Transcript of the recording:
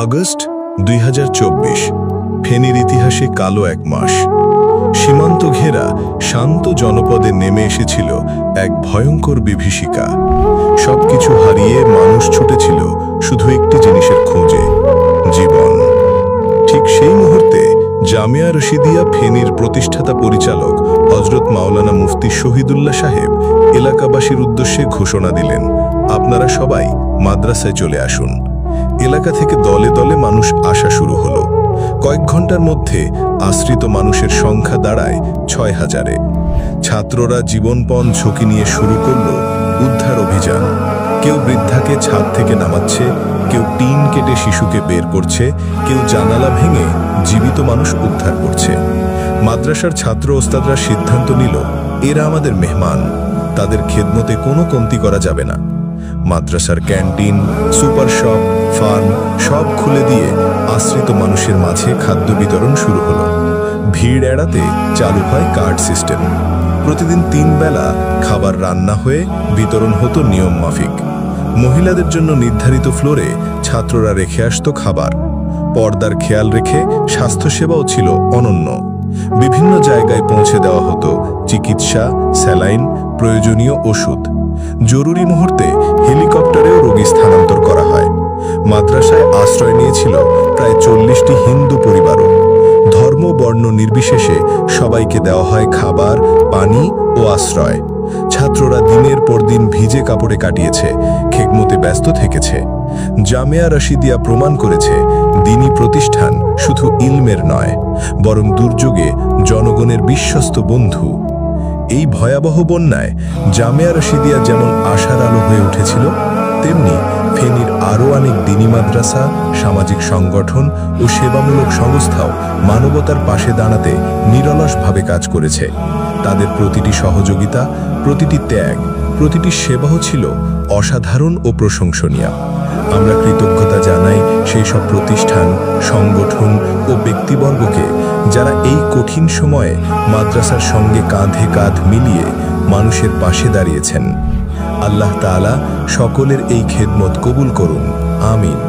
August 2024 ফেনীর ইতিহাসে কালো এক মাস। সীমান্ত ঘেরা শান্ত জনপদে নেমে এসেছিল এক ভয়ঙ্কর বিভীষিকা। সবকিছু হারিয়ে মানুষ ছুটেছিল শুধু একটি জিনিসের খোঁজে, জীবন। ঠিক সেই মুহূর্তে জামিয়া রশিদিয়া ফেনীর প্রতিষ্ঠাতা পরিচালক হযরত মাওলানা মুফতি শহীদুল্লাহ সাহেব এলাকাবাসীর উদ্দেশ্যে ঘোষণা দিলেন, আপনারা সবাই মাদ্রাসায় চলে আসুন। এলাকা থেকে দলে দলে মানুষ আসা শুরু হলো। কয়েক ঘন্টার মধ্যে আশ্রিত মানুষের সংখ্যা দাঁড়ায় 6000-এ। ছাত্ররা জীবনপণ ঝুঁকি নিয়ে শুরু করল উদ্ধার অভিযান। কেউ বৃদ্ধাকে ছাদ থেকে নামাচ্ছে, কেউ টিন কেটে শিশুকে বের করছে, কেউ জানালা ভেঙে জীবিত মানুষ উদ্ধার করছে। মাদ্রাসার ছাত্র ওস্তাদরা সিদ্ধান্ত নিল, এরা আমাদের মেহমান, তাদের খেদমতে কোনো কমতি করা যাবে না। মাদ্রাসার ক্যান্টিন, সুপার শপ, ফার্ম সব খুলে দিয়ে আশ্রিত মানুষের মাঝে খাদ্য বিতরণ শুরু হলো। ভিড় এড়াতে চালু হয় কার্ড সিস্টেম। প্রতিদিন 3 বেলা খাবার রান্না হয়ে বিতরণ হতো নিয়ম মাফিক। মহিলাদের জন্য নির্ধারিত ফ্লোরে ছাত্ররা রেখে আসতো খাবার। পর্দার খেয়াল রেখে স্বাস্থ্যসেবাও ছিল অনন্য। বিভিন্ন জায়গায় পৌঁছে দেওয়া হতো চিকিৎসা, স্যালাইন, প্রয়োজনীয় ওষুধ। জরুরি মুহূর্তে হেলিকপ্টারেও রোগী স্থানান্তর করা হয়। মাদ্রাসায় আশ্রয় নিয়েছিল প্রায় 40টি হিন্দু পরিবারও। ধর্ম বর্ণ নির্বিশেষে সবাইকে দেওয়া হয় খাবার, পানি ও আশ্রয়। ছাত্ররা দিনের পর দিন ভিজে কাপড়ে কাটিয়েছে, খেদমতে ব্যস্ত থেকেছে। জামিয়া রশিদিয়া প্রমাণ করেছে, দ্বীনি প্রতিষ্ঠান শুধু ইলমের নয়, বরং দুর্যোগে জনগণের বিশ্বস্ত বন্ধু। এই ভয়াবহ বন্যায় জামিয়া রশিদিয়া যেমন আশার আলো হয়ে উঠেছিল, তেমনি ফেনীর আরও অনেক দ্বীনি মাদ্রাসা, সামাজিক সংগঠন ও সেবামূলক সংস্থাও মানবতার পাশে দাঁড়াতে নিরলসভাবে কাজ করেছে। তাদের প্রতিটি সহযোগিতা, প্রতিটি ত্যাগ, প্রতিটি সেবাও ছিল অসাধারণ ও প্রশংসনীয়। আমরা কৃতজ্ঞতা জানাই সেই সব প্রতিষ্ঠান, সংগঠন ও ব্যক্তিবর্গকে যারা এই কঠিন সময়ে মাদ্রাসার সঙ্গে কাঁধে কাঁধ মিলিয়ে মানুষের পাশে দাঁড়িয়েছেন। আল্লাহ তাআলা সকলের এই খেদমত কবুল করুন, আমিন।